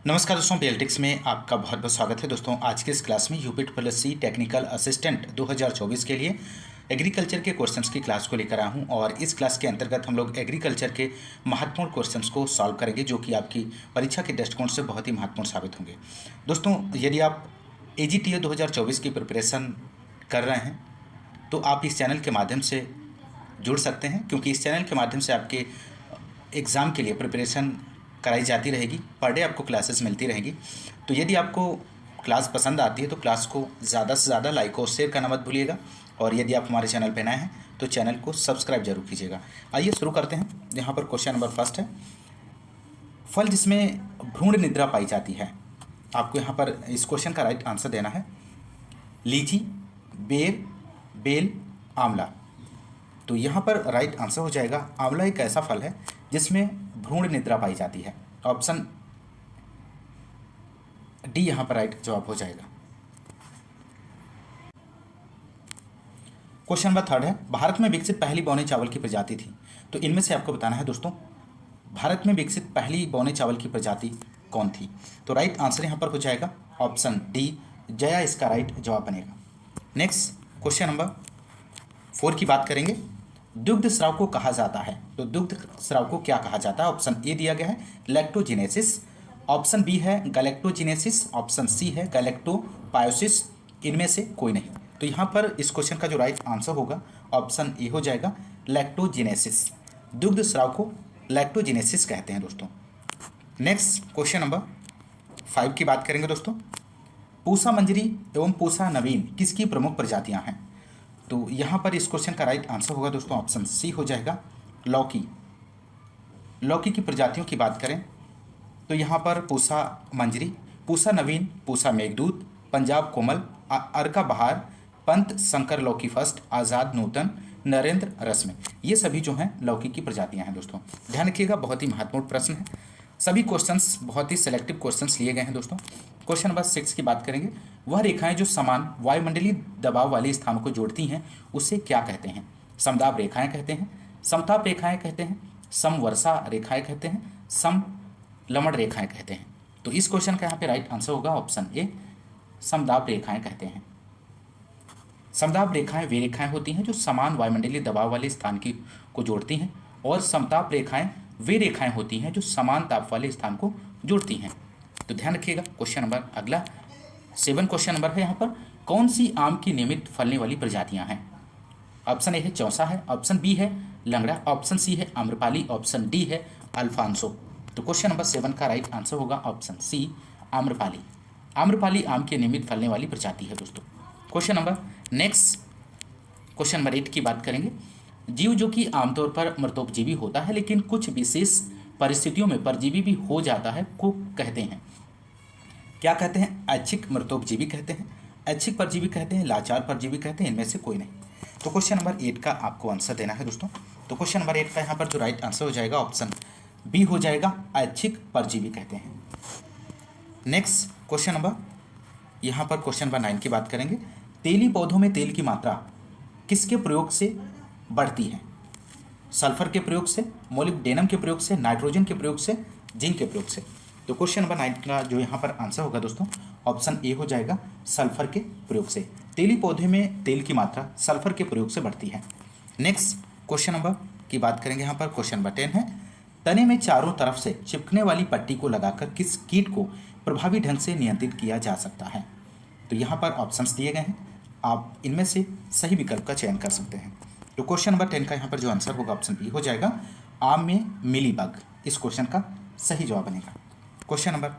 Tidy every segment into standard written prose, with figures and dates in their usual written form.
नमस्कार दोस्तों, पीएलटिक्स में आपका बहुत बहुत स्वागत है। दोस्तों आज के इस क्लास में यूपिट प्लस सी टेक्निकल असिस्टेंट 2024 के लिए एग्रीकल्चर के क्वेश्चंस की क्लास को लेकर आया हूं और इस क्लास के अंतर्गत हम लोग एग्रीकल्चर के महत्वपूर्ण क्वेश्चंस को सॉल्व करेंगे जो कि आपकी परीक्षा के दृष्टिकोण से बहुत ही महत्वपूर्ण साबित होंगे। दोस्तों यदि आप AGTA 2024 की प्रिपरेशन कर रहे हैं तो आप इस चैनल के माध्यम से जुड़ सकते हैं, क्योंकि इस चैनल के माध्यम से आपके एग्ज़ाम के लिए प्रिपरेशन कराई जाती रहेगी। पर डे आपको क्लासेस मिलती रहेगी। तो यदि आपको क्लास पसंद आती है तो क्लास को ज़्यादा से ज़्यादा लाइक और शेयर करना मत भूलिएगा, और यदि आप हमारे चैनल पर नए हैं तो चैनल को सब्सक्राइब जरूर कीजिएगा। आइए शुरू करते हैं। यहाँ पर क्वेश्चन नंबर फर्स्ट है, फल जिसमें भ्रूण निद्रा पाई जाती है। आपको यहाँ पर इस क्वेश्चन का राइट आंसर देना है। लीची, बेर, बेल, आंवला। तो यहाँ पर राइट आंसर हो जाएगा आंवला एक ऐसा फल है जिसमें भ्रूण निद्रा पाई जाती है। ऑप्शन डी यहाँ पर राइट जवाब हो जाएगा। क्वेश्चन नंबर थर्ड है, भारत में विकसित पहली बौने चावल की प्रजाति थी। तो इनमें से आपको बताना है दोस्तों, भारत में विकसित पहली बौने चावल की प्रजाति कौन थी। तो राइट आंसर यहाँ पर हो जाएगा ऑप्शन डी, जया इसका राइट जवाब बनेगा। नेक्स्ट क्वेश्चन नंबर 4 की बात करेंगे। दुग्ध स्राव को कहा जाता है। तो दुग्ध स्राव को क्या कहा जाता है। ऑप्शन ए दिया गया है लैक्टोजिनेसिस, ऑप्शन बी है गैलेक्टोजिनेसिस, ऑप्शन सी है गैलेक्टोपायोसिस। इनमें से कोई नहीं। तो यहाँ पर इस क्वेश्चन का जो राइट आंसर होगा ऑप्शन ए हो जाएगा लैक्टोजिनेसिस। दुग्ध स्राव को लैक्टोजिनेसिस कहते हैं दोस्तों। नेक्स्ट क्वेश्चन नंबर 5 की बात करेंगे दोस्तों। पूसा मंजरी एवं पूसा नवीन किसकी प्रमुख प्रजातियां हैं। तो यहाँ पर इस क्वेश्चन का राइट आंसर होगा दोस्तों ऑप्शन सी हो जाएगा लौकी। लौकी की प्रजातियों की बात करें तो यहाँ पर पूसा मंजरी, पूसा नवीन, पूसा मेघदूत, पंजाब कोमल, अर्का बहार, पंत शंकर लौकी फर्स्ट, आज़ाद नूतन, नरेंद्र रश्मि, ये सभी जो हैं लौकी की प्रजातियां हैं दोस्तों। ध्यान रखिएगा, बहुत ही महत्वपूर्ण प्रश्न है। सभी क्वेश्चंस बहुत ही सिलेक्टिव क्वेश्चंस लिए गए हैं दोस्तों। क्वेश्चन नंबर 6 की बात करेंगे। वह रेखाएं जो समान वायुमंडलीय दबाव वाले स्थानों को जोड़ती हैं उसे क्या कहते हैं। समदाब रेखाएं कहते हैं, समताप रेखाएं कहते हैं, समवर्षा रेखाएं कहते हैं, समलमण रेखाएं कहते हैं। तो इस क्वेश्चन का यहाँ पे राइट आंसर होगा ऑप्शन ए, समदाब रेखाएं कहते हैं। समदाब रेखाएं वे रेखाएं होती हैं जो समान वायुमंडलीय दबाव वाले स्थान की को जोड़ती हैं, और समताप रेखाएं वे रेखाएं होती हैं जो समान ताप वाले स्थान को जोड़ती हैं। तो ध्यान रखिएगा। क्वेश्चन नंबर अगला 7 क्वेश्चन नंबर है। यहाँ पर कौन सी आम की नियमित फलने वाली प्रजातियां हैं। ऑप्शन ए है चौसा है, ऑप्शन बी है लंगड़ा, ऑप्शन सी है आम्रपाली, ऑप्शन डी है अल्फांसो। तो क्वेश्चन नंबर 7 का राइट आंसर होगा ऑप्शन सी, आम्रपाली। आम्रपाली आम की नियमित फलने वाली प्रजाति है दोस्तों। Question number next question number 8 की बात करेंगे। जीव जो कि आमतौर पर मृतोपजीवी होता है लेकिन कुछ विशेष परिस्थितियों में परजीवी भी हो जाता है को कहते हैं। क्या कहते हैं। ऐच्छिक मृतोपजीवी कहते हैं, ऐच्छिक परजीवी कहते हैं, लाचार परजीवी कहते हैं, इनमें से कोई नहीं। तो क्वेश्चन नंबर 8 का आपको आंसर देना है दोस्तों। तो क्वेश्चन नंबर 8 का यहाँ पर जो राइट आंसर हो जाएगा ऑप्शन बी हो जाएगा, ऐच्छिक परजीवी कहते हैं। नेक्स्ट क्वेश्चन नंबर यहाँ पर क्वेश्चन नंबर 9 की बात करेंगे। तेली पौधों में तेल की मात्रा किसके प्रयोग से बढ़ती है। सल्फर के प्रयोग से, मोलिब्डेनम के प्रयोग से, नाइट्रोजन के प्रयोग से, जिंक के प्रयोग से। तो क्वेश्चन नंबर 9 का जो यहाँ पर आंसर होगा दोस्तों ऑप्शन ए हो जाएगा, सल्फर के प्रयोग से। तेली पौधे में तेल की मात्रा सल्फर के प्रयोग से बढ़ती है। नेक्स्ट क्वेश्चन नंबर की बात करेंगे। यहाँ पर क्वेश्चन नंबर 10 है, तने में चारों तरफ से चिपकने वाली पट्टी को लगाकर किस कीट को प्रभावी ढंग से नियंत्रित किया जा सकता है। तो यहाँ पर ऑप्शंस दिए गए हैं, आप इनमें से सही विकल्प का चयन कर सकते हैं। तो क्वेश्चन नंबर 10 का यहाँ पर जो आंसर होगा ऑप्शन बी हो जाएगा, आम में मिलीबग। इस क्वेश्चन का सही जवाब बनेगा। क्वेश्चन नंबर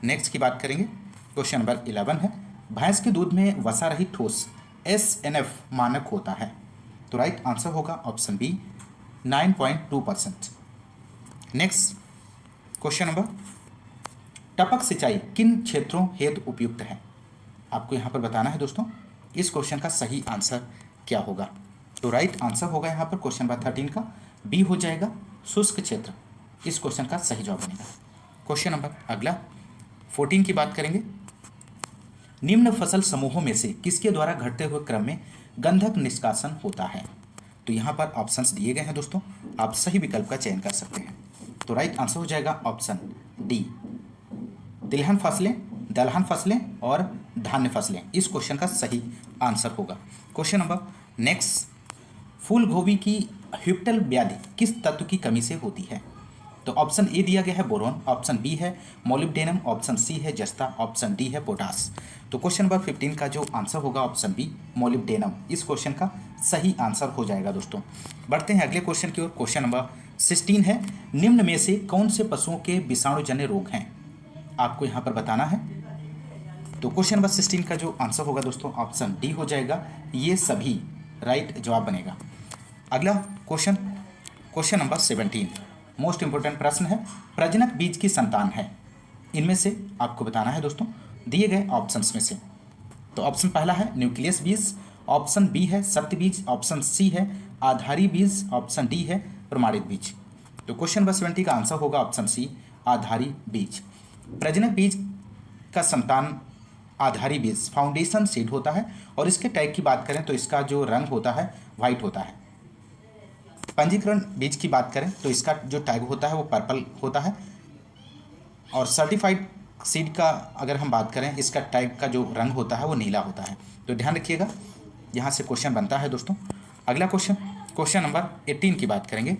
नेक्स्ट की बात करेंगे। क्वेश्चन नंबर 11 है, भैंस के दूध में वसा रहित ठोस SNF मानक होता है। तो राइट आंसर होगा option B, 9.2%। Next question number, टपक सिंचाई किन क्षेत्रों हेतु उपयुक्त है। आपको यहाँ पर बताना है दोस्तों इस क्वेश्चन का सही आंसर क्या होगा। तो राइट आंसर होगा यहाँ पर क्वेश्चन नंबर 13 का बी हो जाएगा, शुष्क क्षेत्र। इस क्वेश्चन का सही जवाब बनेगा। क्वेश्चन नंबर अगला 14 की बात करेंगे। निम्न फसल समूहों में से किसके द्वारा घटते हुए क्रम में गंधक निष्कासन होता है। तो यहाँ पर ऑप्शंस दिए गए हैं दोस्तों, आप सही विकल्प का चयन कर सकते हैं। तो राइट आंसर हो जाएगा ऑप्शन डी, दलहन फसलें और धान्य फसलें इस क्वेश्चन का सही आंसर होगा। क्वेश्चन नंबर नेक्स्ट, फूल गोभी की ह्यूप्टल व्याधि किस तत्व की कमी से होती है? तो ऑप्शन ए दिया गया है बोरोन, ऑप्शन बी है मोलिब्डेनम, ऑप्शन सी है जस्ता, ऑप्शन डी है पोटास। तो क्वेश्चन नंबर 15 का जो आंसर होगा ऑप्शन बी मोलिब्डेनम इस क्वेश्चन का सही आंसर हो जाएगा दोस्तों। बढ़ते हैं अगले क्वेश्चन की ओर। क्वेश्चन नंबर 16 है, निम्न में से कौन से पशुओं के विषाणुजन्य रोग हैं? आपको यहाँ पर बताना है। तो क्वेश्चन नंबर 16 का जो आंसर होगा दोस्तों ऑप्शन डी हो जाएगा, ये सभी राइट जवाब बनेगा। अगला question, question number 17 most important प्रश्न है, प्रजनक बीज की संतान है, इनमें से आपको बताना है दोस्तों दिए गए ऑप्शंस में से। तो ऑप्शन पहला है न्यूक्लियस बीज, ऑप्शन बी है सत्य बीज, ऑप्शन सी है आधारी बीज, ऑप्शन डी है प्रमाणित बीज। तो क्वेश्चन नंबर 70 का आंसर होगा ऑप्शन सी आधारी बीज। प्रजनक बीज का संतान आधारी बीज फाउंडेशन सीड होता है और इसके टैग की बात करें तो इसका जो रंग होता है वाइट होता है। पंजीकरण बीज की बात करें तो इसका जो टैग होता है वो पर्पल होता है और सर्टिफाइड सीड का अगर हम बात करें इसका टैग का जो रंग होता है वो नीला होता है। तो ध्यान रखिएगा, यहाँ से क्वेश्चन बनता है दोस्तों। अगला क्वेश्चन, क्वेश्चन नंबर 18 की बात करेंगे,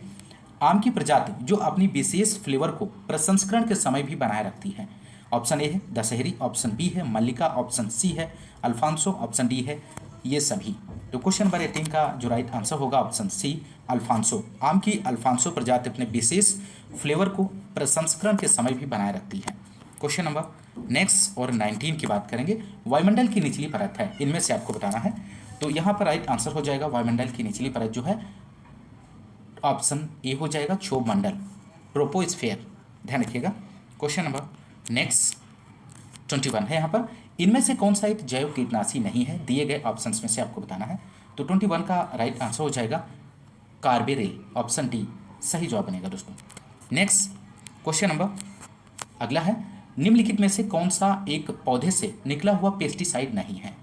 आम की प्रजाति जो अपनी विशेष फ्लेवर को प्रसंस्करण के समय भी बनाए रखती है। ऑप्शन ए है दशहरी, ऑप्शन बी है मल्लिका, ऑप्शन सी है अल्फांसो, ऑप्शन डी है ये सभी। तो क्वेश्चन नंबर 18 का जो राइट आंसर होगा ऑप्शन सी अल्फांसो। आम की अल्फांसो प्रजाति अपने विशेष फ्लेवर को प्रसंस्करण के समय भी बनाए रखती है। क्वेश्चन नंबर नेक्स्ट और 19 की बात करेंगे, वायुमंडल की निचली परत है, इनमें से आपको बताना है। तो यहाँ पर राइट आंसर हो जाएगा वायुमंडल की निचली परत जो है ऑप्शन ए हो जाएगा क्षोभ मंडल, ट्रोपोस्फेयर, ध्यान रखिएगा। क्वेश्चन नंबर नेक्स्ट 21 है यहाँ पर, इनमें से कौन सा एक जैव कीटनाशी नहीं है? दिए गए ऑप्शंस में से आपको बताना है। तो 21 का राइट आंसर हो जाएगा कार्बेरिल, ऑप्शन डी सही जवाब बनेगा दोस्तों। नेक्स्ट क्वेश्चन नंबर अगला है, निम्नलिखित में से कौन सा एक पौधे से निकला हुआ पेस्टिसाइड नहीं है?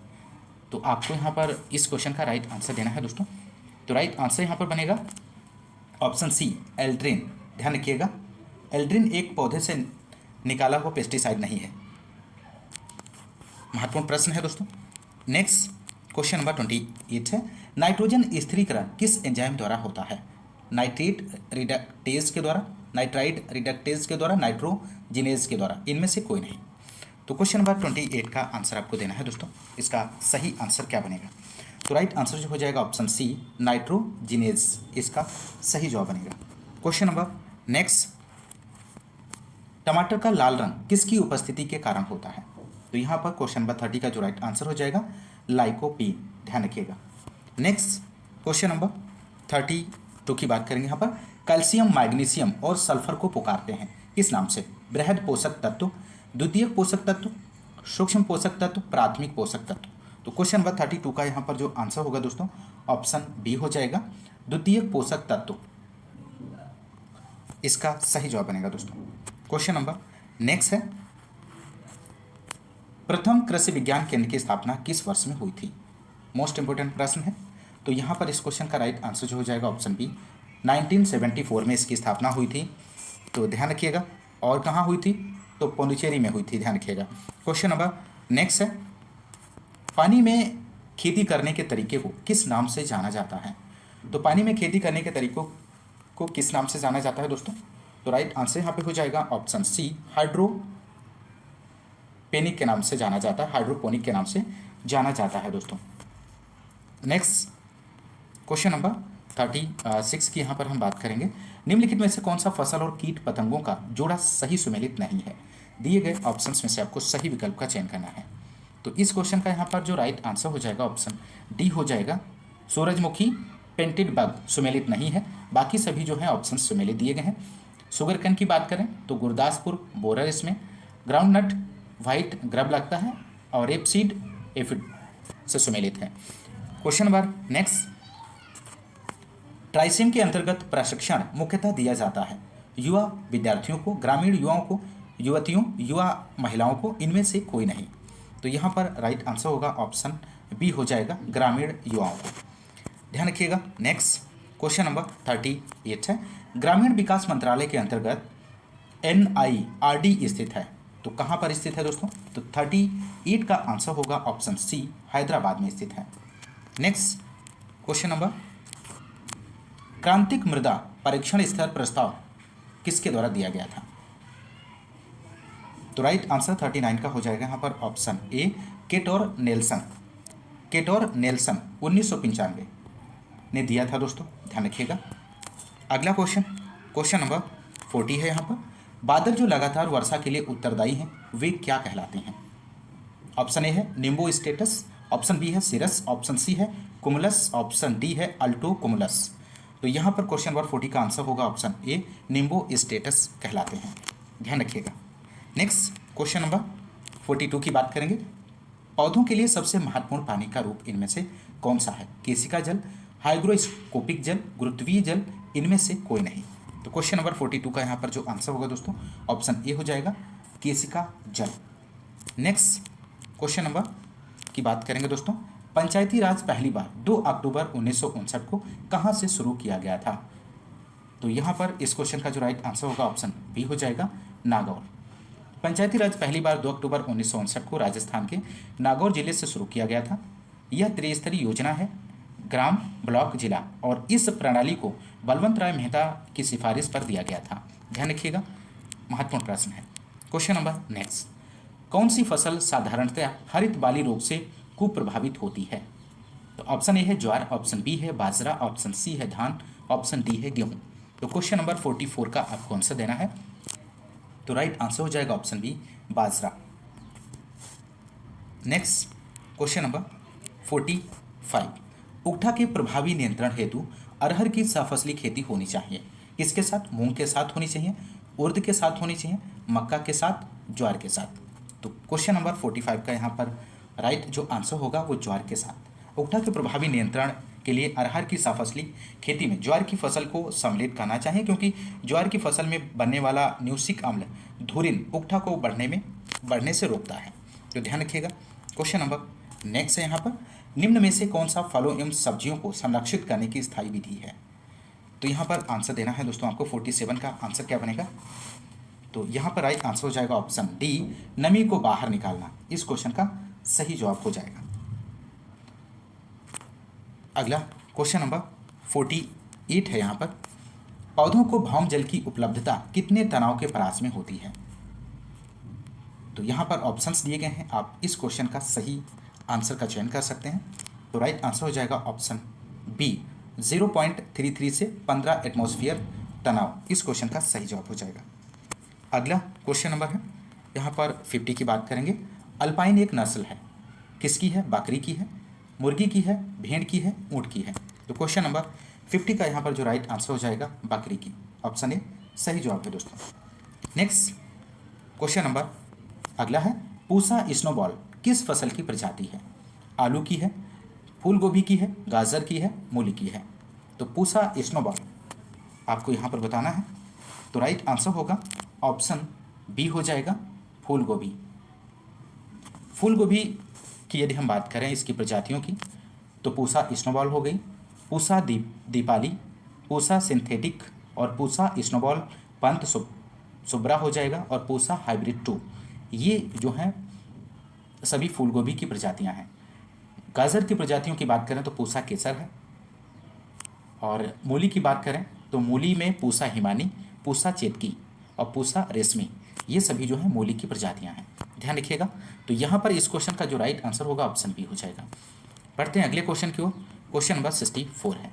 तो आपको यहाँ पर इस क्वेश्चन का राइट आंसर देना है दोस्तों। तो राइट आंसर यहाँ पर बनेगा ऑप्शन सी एल्ड्रिन, ध्यान रखिएगा एल्ड्रिन एक पौधे से निकाला हुआ पेस्टिसाइड नहीं है। महत्वपूर्ण प्रश्न है दोस्तों। नेक्स्ट क्वेश्चन नंबर 28 है, नाइट्रोजन स्थिरीकरण किस एंजाइम द्वारा होता है? नाइट्रेट रिडक्टेज के द्वारा, नाइट्राइड रिडक्टेज के द्वारा, नाइट्रोजिनेज के द्वारा, इनमें से कोई नहीं। तो क्वेश्चन नंबर 28 का आंसर आपको देना है दोस्तों, इसका सही आंसर क्या बनेगा? तो राइट आंसर जो हो जाएगा ऑप्शन सी नाइट्रोजिनेज, इसका सही जवाब बनेगा। क्वेश्चन नंबर नेक्स्ट, टमाटर का लाल रंग किसकी उपस्थिति के कारण होता है? तो यहाँ पर क्वेश्चन नंबर 30 का जो राइट आंसर हो जाएगा लाइकोपीन, ध्यान रखिएगा। नेक्स्ट क्वेश्चन नंबर 32 की बात करेंगे। यहाँ पर कैल्शियम, मैग्नीशियम और सल्फर को पुकारते हैं किस नाम से? बृहद पोषक तत्व, द्वितीयक पोषक तत्व, सूक्ष्म पोषक तत्व, प्राथमिक पोषक तत्व। तो क्वेश्चन नंबर 32 का यहाँ पर जो आंसर होगा दोस्तों ऑप्शन बी हो जाएगा द्वितीयक पोषक तत्व, इसका सही जवाब बनेगा दोस्तों। क्वेश्चन नंबर नेक्स्ट है, प्रथम कृषि विज्ञान केंद्र की स्थापना किस वर्ष में हुई थी? मोस्ट इंपोर्टेंट प्रश्न है। तो यहाँ पर इस क्वेश्चन का राइट आंसर जो हो जाएगा ऑप्शन बी 1974 में इसकी स्थापना हुई थी। तो ध्यान रखिएगा, और कहाँ हुई थी? तो पुडुचेरी में हुई थी, ध्यान रखिएगा। क्वेश्चन नंबर नेक्स्ट है, पानी में खेती करने के तरीके को किस नाम से जाना जाता है? तो पानी में खेती करने के तरीकों को किस नाम से जाना जाता है दोस्तों? तो राइट आंसर यहाँ पे हो जाएगा ऑप्शन सी हाइड्रोपोनिक के नाम से जाना जाता है, हाइड्रोपोनिक के नाम से जाना जाता है दोस्तों। नेक्स्ट क्वेश्चन नंबर 36 की यहाँ पर हम बात करेंगे, निम्नलिखित में से कौन सा फसल और कीट पतंगों का जोड़ा सही सुमेलित नहीं है? दिए गए ऑप्शंस में से आपको सही विकल्प का चयन करना है। तो इस क्वेश्चन का यहाँ पर जो राइट आंसर हो जाएगा ऑप्शन डी हो जाएगा सूरजमुखी पेंटेड बग सुमेलित नहीं है, बाकी सभी जो है ऑप्शन सुमेलित दिए गए हैं। शुगर कैन की बात करें तो गुरदासपुर बोरर इसमें, ग्राउंड नट वाइट ग्रब लगता है और एपसीड एफिड से सुमेलित है। क्वेश्चन नंबर नेक्स्ट, ट्राइसिम के अंतर्गत प्रशिक्षण मुख्यतः दिया जाता है युवा विद्यार्थियों को, ग्रामीण युवाओं को, युवतियों, युवा महिलाओं को, इनमें से कोई नहीं। तो यहाँ पर राइट आंसर होगा ऑप्शन बी हो जाएगा ग्रामीण युवाओं को, ध्यान रखिएगा। नेक्स्ट क्वेश्चन नंबर 38 है, ग्रामीण विकास मंत्रालय के अंतर्गत NIRD स्थित है, तो कहाँ पर स्थित है दोस्तों? तो 38 का आंसर होगा ऑप्शन सी, हैदराबाद में स्थित है। नेक्स्ट क्वेश्चन नंबर, क्रांतिक मृदा परीक्षण स्तर प्रस्ताव किसके द्वारा दिया गया था? तो राइट आंसर 39 का हो जाएगा यहाँ पर ऑप्शन ए, केटोर नेल्सन। केटोर नेल्सन 1995 ने दिया था दोस्तों, ध्यान रखिएगा। अगला क्वेश्चन, क्वेश्चन नंबर 40 है यहाँ पर, बादल जो लगातार वर्षा के लिए उत्तरदायी हैं वे क्या कहलाते हैं? ऑप्शन ए है निम्बो स्टेटस, ऑप्शन बी है सिरस, ऑप्शन सी है कुमुलस, ऑप्शन डी है अल्टो कुमुलस। तो यहाँ पर क्वेश्चन नंबर 40 का आंसर होगा ऑप्शन ए, निम्बो स्टेटस कहलाते हैं, ध्यान रखिएगा। नेक्स्ट क्वेश्चन नंबर 42 की बात करेंगे, पौधों के लिए सबसे महत्वपूर्ण पानी का रूप इनमें से कौन सा है? केशिका जल, हाइग्रोस्कोपिक जल, गुरुत्वीय जल, इनमें से कोई नहीं। तो क्वेश्चन नंबर 42 का यहाँ पर जो आंसर होगा दोस्तों ऑप्शन ए हो जाएगा, केशिका जल। नेक्स्ट क्वेश्चन नंबर की बात करेंगे दोस्तों, पंचायती राज पहली बार 2 अक्टूबर 1959 को कहाँ से शुरू किया गया था? तो यहाँ पर इस क्वेश्चन का जो राइट आंसर होगा ऑप्शन बी हो जाएगा, नागौर। पंचायती राज पहली बार 2 अक्टूबर 1959 को राजस्थान के नागौर जिले से शुरू किया गया था। यह त्रिस्तरीय योजना है, ग्राम, ब्लॉक, जिला, और इस प्रणाली को बलवंत राय मेहता की सिफारिश पर दिया गया था, ध्यान रखिएगा, महत्वपूर्ण प्रश्न है। क्वेश्चन नंबर नेक्स्ट, कौन सी फसल साधारणतः हरित बाली रोग से कुप्रभावित होती है? तो ऑप्शन ए है ज्वार, ऑप्शन बी है बाजरा, ऑप्शन सी है धान, ऑप्शन डी है गेहूं। तो क्वेश्चन नंबर 44 का आपको आंसर देना है, तो राइट आंसर हो जाएगा ऑप्शन बी, बाजरा। नेक्स्ट क्वेश्चन नंबर 45, उकठा के प्रभावी नियंत्रण हेतु अरहर की सफसली खेती होनी चाहिए, किसके साथ? मूंग के साथ होनी चाहिए, उर्द के साथ होनी चाहिए, मक्का के साथ, ज्वार के साथ। तो क्वेश्चन नंबर 45 का यहाँ पर राइट जो आंसर होगा वो ज्वार के साथ। उकठा के प्रभावी नियंत्रण के लिए अरहर की सफसली खेती में ज्वार की फसल को सम्मिलित करना चाहिए, क्योंकि ज्वार की फसल में बनने वाला न्यूसिक अम्ल धुरिन उकठा को बढ़ने से रोकता है, तो ध्यान रखिएगा। क्वेश्चन नंबर नेक्स्ट है यहाँ पर, निम्न में से कौन सा फलों एवं सब्जियों को संरक्षित करने की स्थायी विधि है? तो यहाँ पर आंसर देना है दोस्तों आपको। 47 का आंसर क्या बनेगा? तो यहाँ पर राइट आंसर हो जाएगा ऑप्शन डी, नमी को बाहर निकालना, इस क्वेश्चन का सही जवाब हो जाएगा। अगला क्वेश्चन नंबर 48 है यहाँ पर, पौधों को भौम जल की उपलब्धता कितने तनाव के परास में होती है? तो यहाँ पर ऑप्शंस दिए गए हैं, आप इस क्वेश्चन का सही आंसर का चयन कर सकते हैं। तो राइट आंसर हो जाएगा ऑप्शन बी, 0.33 से 15 एटमॉस्फेयर तनाव, इस क्वेश्चन का सही जवाब हो जाएगा। अगला क्वेश्चन नंबर है यहाँ पर 50 की बात करेंगे, अल्पाइन एक नस्ल है, किसकी है? बकरी की है, मुर्गी की है, भेड़ की है, ऊँट की है। तो क्वेश्चन नंबर 50 का यहाँ पर जो राइट आंसर हो जाएगा बकरी की, ऑप्शन ए सही जवाब है दोस्तों। नेक्स्ट क्वेश्चन नंबर अगला है, पूसा स्नोबॉल किस फसल की प्रजाति है? आलू की है, फूल गोभी की है, गाजर की है, मूली की है। तो पूसा स्नोबॉल आपको यहाँ पर बताना है, तो राइट आंसर होगा ऑप्शन बी हो जाएगा, फूल गोभी। फूल गोभी की यदि हम बात करें इसकी प्रजातियों की, तो पूसा स्नोबॉल हो गई, पूसा दीपाली, पूसा सिंथेटिक, और पूसा स्नोबॉल पंत सुब्रा हो जाएगा, और पूसा हाइब्रिड 2, ये जो हैं सभी फूल गोभी की प्रजातियां हैं। गाजर की प्रजातियों की बात करें तो पूसा केसर है, और मूली की बात करें तो मूली में पूसा हिमानी, पूसा चेतकी और पूसा रेशमी, ये सभी जो है मूली की प्रजातियां हैं, ध्यान रखिएगा। तो यहाँ पर इस क्वेश्चन का जो राइट आंसर होगा ऑप्शन बी हो जाएगा। पढ़ते हैं अगले क्वेश्चन की ओर। क्वेश्चन नंबर 64 है,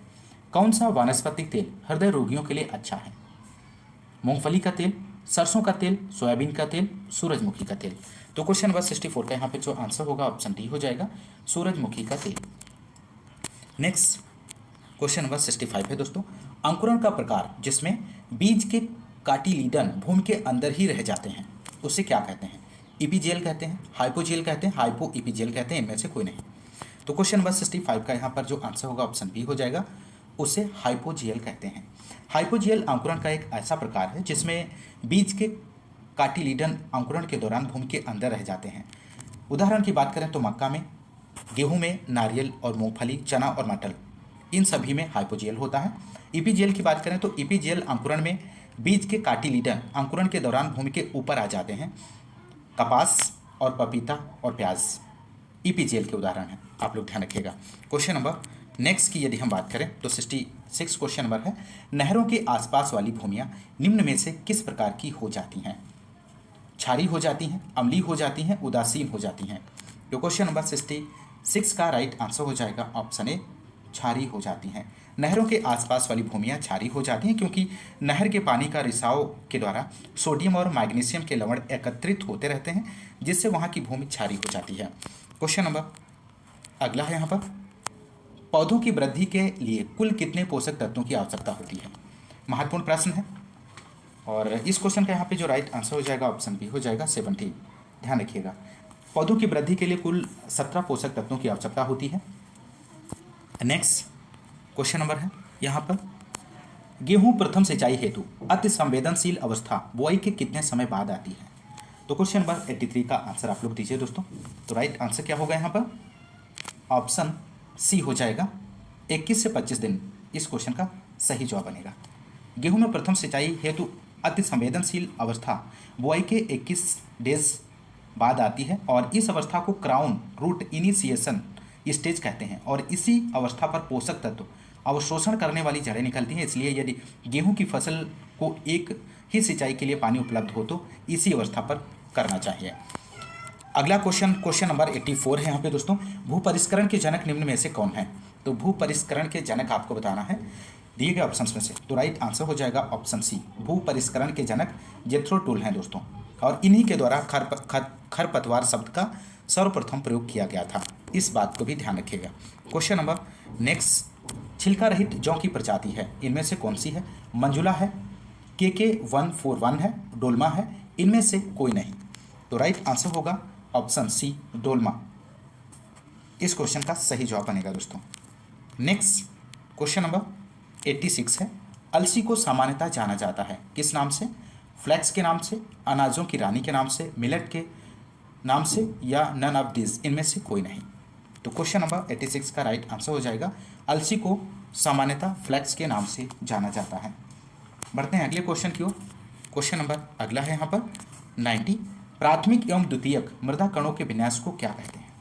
कौन सा वानस्पतिक तेल हृदय रोगियों के लिए अच्छा है? मूंगफली का तेल, सरसों का तेल, सोयाबीन का तेल, सूरजमुखी का तेल। तो क्वेश्चन नंबर 64 का यहाँ पे जो आंसर होगा ऑप्शन डी हो जाएगा, सूरजमुखी का तेल। नेक्स्ट क्वेश्चन नंबर 65 है दोस्तों, अंकुरण का प्रकार जिसमें बीज के काटिलीडन भूमि के अंदर ही रह जाते हैं उसे क्या कहते हैं? इपीजेल कहते हैं, हाइपोजेल कहते हैं, हाइपो इपीजेल कहते हैं, इनमें से कोई नहीं। तो क्वेश्चन नंबर 65 का यहाँ पर जो आंसर होगा ऑप्शन बी हो जाएगा, उसे हाइपोजेल कहते हैं। हाइपोजेल अंकुरण का एक ऐसा प्रकार है जिसमें बीज के काटिलीडन अंकुरण के दौरान भूमि के अंदर रह जाते हैं। उदाहरण की बात करें तो मक्का में, गेहूं में, नारियल और मूंगफली, चना और मटर, इन सभी में हाइपोजेल होता है। इपीजेल की बात करें तो इपीजेल अंकुरण में बीज के काटिलीडन अंकुरण के दौरान भूमि के ऊपर आ जाते हैं, कपास और पपीता और प्याज ईपीजीएल के उदाहरण हैं, आप लोग ध्यान रखिएगा। क्वेश्चन नंबर नेक्स्ट की यदि हम बात करें तो 66 क्वेश्चन नंबर है, नहरों के आसपास वाली भूमियाँ निम्न में से किस प्रकार की हो जाती हैं? क्षारीय हो जाती हैं, अम्लीय हो जाती हैं, उदासीन हो जाती हैं। तो क्वेश्चन नंबर 66 का राइट आंसर हो जाएगा ऑप्शन ए, क्षारीय हो जाती हैं। नहरों के आसपास वाली भूमियाँ क्षारीय हो जाती हैं क्योंकि नहर के पानी का रिसाव के द्वारा सोडियम और मैग्नीशियम के लवण एकत्रित होते रहते हैं, जिससे वहाँ की भूमि क्षारीय हो जाती है। क्वेश्चन नंबर अगला है यहाँ पर, पौधों की वृद्धि के लिए कुल कितने पोषक तत्वों की आवश्यकता होती है? महत्वपूर्ण प्रश्न है और इस क्वेश्चन का यहाँ पे जो राइट आंसर हो जाएगा ऑप्शन बी हो जाएगा 70। ध्यान रखिएगा, पौधों की वृद्धि के लिए कुल 17 पोषक तत्वों की आवश्यकता होती है। नेक्स्ट क्वेश्चन नंबर है यहाँ पर, गेहूं प्रथम सिंचाई हेतु अति संवेदनशील अवस्था बुआई के कितने समय बाद आती है? तो क्वेश्चन नंबर 83 का आंसर आप लोग दीजिए दोस्तों। तो राइट आंसर क्या होगा यहाँ पर? ऑप्शन सी हो जाएगा 21 से 25 दिन। इस क्वेश्चन का सही जवाब बनेगा। गेहूं में प्रथम सिंचाई हेतु अति संवेदनशील अवस्था बुआई के 21 डेज बाद आती है और इस अवस्था को क्राउन रूट इनिशिएशन स्टेज कहते हैं और इसी अवस्था पर पोषक तत्व अवशोषण करने वाली जड़ें निकलती हैं। इसलिए यदि गेहूं की फसल को एक ही सिंचाई के लिए पानी उपलब्ध हो तो इसी अवस्था पर करना चाहिए। अगला क्वेश्चन नंबर 84 है यहाँ पे दोस्तों, भू परिष्करण के जनक निम्न में से कौन है? तो भू परिष्करण के जनक आपको बताना है दिए गए ऑप्शंस में से। तो राइट आंसर हो जाएगा ऑप्शन सी, भू परिष्करण के जनक जेथरो टूल हैं दोस्तों और इन्हीं के द्वारा खरपतवार शब्द का सर्वप्रथम प्रयोग किया गया था। इस बात को भी ध्यान रखिएगा। क्वेश्चन नंबर नेक्स्ट, छिलका रहित जौ की प्रजाति है, इनमें से कौन सी है? मंजुला है, KK 141 है, डोलमा है, इनमें से कोई नहीं। तो राइट आंसर होगा ऑप्शन सी, डोलमा। इस क्वेश्चन का सही जवाब बनेगा दोस्तों। नेक्स्ट क्वेश्चन नंबर 86 है, अलसी को सामान्यतः जाना जाता है किस नाम से? फ्लैक्स के नाम से, अनाजों की रानी के नाम से, मिलेट के नाम से या नन ऑफ दिस, इनमें से कोई नहीं। तो क्वेश्चन नंबर 86 का राइट आंसर हो जाएगा, अलसी को सामान्यतः फ्लैक्स के नाम से जाना जाता है। बढ़ते हैं अगले क्वेश्चन की ओर। क्वेश्चन नंबर अगला है यहाँ पर 90, प्राथमिक एवं द्वितीयक मृदा कणों के विन्यास को क्या कहते हैं?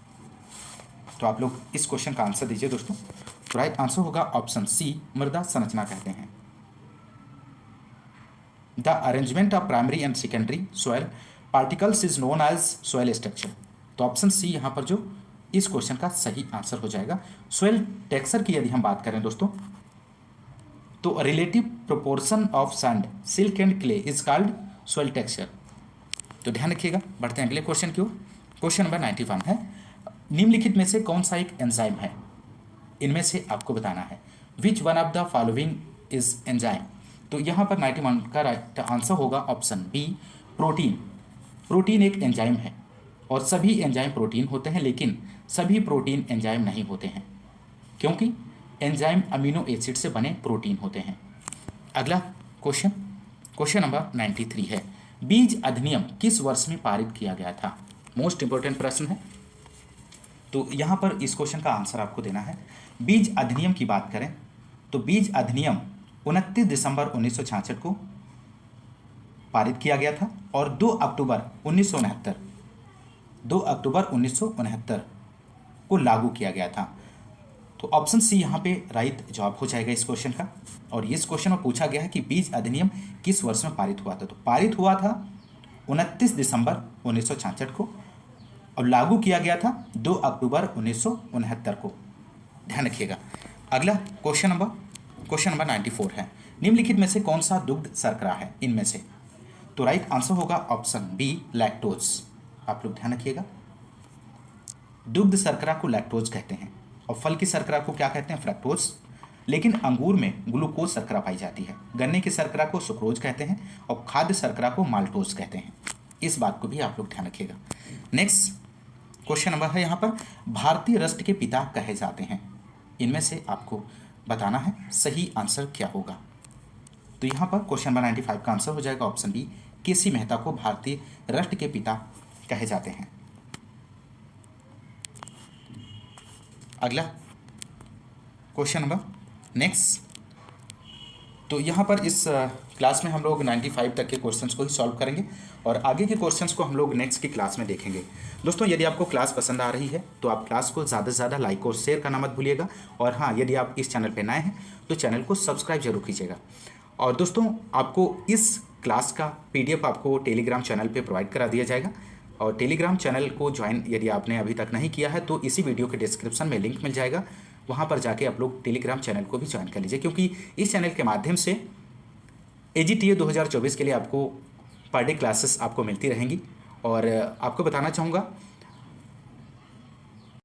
तो आप लोग इस क्वेश्चन का आंसर दीजिए दोस्तों। तो राइट आंसर होगा ऑप्शन सी, मृदा संरचना कहते हैं। The arrangement of primary and secondary soil particles is known as soil structure. तो ऑप्शन सी यहाँ पर जो इस क्वेश्चन का सही आंसर हो जाएगा। सॉइल टेक्सचर की यदि हम बात करें दोस्तों, तो relative proportion of sand, silk and clay is called soil texture. तो ध्यान रखिएगा। बढ़ते हैं अगले क्वेश्चन की ओर। क्वेश्चन नंबर 91 है, निम्नलिखित में से कौन सा एक एंजाइम है? इनमें से आपको बताना है। Which one of the following is enzyme? तो यहाँ पर 91 का राइट आंसर होगा ऑप्शन बी, प्रोटीन। प्रोटीन एक एंजाइम है और सभी एंजाइम प्रोटीन होते हैं, लेकिन सभी प्रोटीन एंजाइम नहीं होते हैं क्योंकि एंजाइम अमीनो एसिड से बने प्रोटीन होते हैं। अगला क्वेश्चन नंबर 93 है, बीज अधिनियम किस वर्ष में पारित किया गया था? मोस्ट इंपॉर्टेंट प्रश्न है। तो यहाँ पर इस क्वेश्चन का आंसर आपको देना है। बीज अधिनियम की बात करें तो बीज अधिनियम 29 दिसंबर 1966 को पारित किया गया था और 2 अक्टूबर 1969 को लागू किया गया था। तो ऑप्शन सी यहाँ पे राइट जवाब हो जाएगा इस क्वेश्चन का। और इस क्वेश्चन में पूछा गया है कि बीज अधिनियम किस वर्ष में पारित हुआ था? तो पारित हुआ था 29 दिसंबर 1966 को और लागू किया गया था 2 अक्टूबर 1969 को। ध्यान रखिएगा। अगला क्वेश्चन नंबर 94 है, निम्नलिखित में से कौन सा दुग्ध शर्करा है? इनमें से तो राइट आंसर होगा ऑप्शन बी, लैक्टोज। आप लोग ध्यान रखिएगा। दुग्ध शर्करा को लैक्टोज कहते हैं और फल की शर्करा को क्या कहते हैं? फ्रक्टोज। लेकिन अंगूर में ग्लूकोज शर्करा पाई जाती है। गन्ने की शर्करा को सुक्रोज कहते हैं और खाद्य शर्करा को माल्टोज कहते हैं। इस बात को भी आप लोग ध्यान रखिएगा। नेक्स्ट क्वेश्चन नंबर है यहाँ पर, भारतीय राष्ट्र के पिता कहे जाते हैं। इनमें से आपको बताना है सही आंसर क्या होगा। तो यहाँ पर क्वेश्चन नंबर 95 का आंसर हो जाएगा ऑप्शन बी, केसी मेहता को भारतीय राष्ट्र के पिता कहे जाते हैं। अगला क्वेश्चन नंबर नेक्स्ट, तो यहाँ पर इस क्लास में हम लोग 95 तक के क्वेश्चंस को ही सॉल्व करेंगे और आगे के क्वेश्चंस को हम लोग नेक्स्ट की क्लास में देखेंगे। दोस्तों यदि आपको क्लास पसंद आ रही है तो आप क्लास को ज़्यादा से ज़्यादा लाइक और शेयर करना मत भूलिएगा। और हाँ, यदि आप इस चैनल पर नए हैं तो चैनल को सब्सक्राइब जरूर कीजिएगा। और दोस्तों आपको इस क्लास का PDF आपको टेलीग्राम चैनल पे प्रोवाइड करा दिया जाएगा। और टेलीग्राम चैनल को ज्वाइन यदि आपने अभी तक नहीं किया है तो इसी वीडियो के डिस्क्रिप्शन में लिंक मिल जाएगा, वहाँ पर जाके आप लोग टेलीग्राम चैनल को भी ज्वाइन कर लीजिए, क्योंकि इस चैनल के माध्यम से AGTA 2024 के लिए आपको पर डे क्लासेस आपको मिलती रहेंगी। और आपको बताना चाहूँगा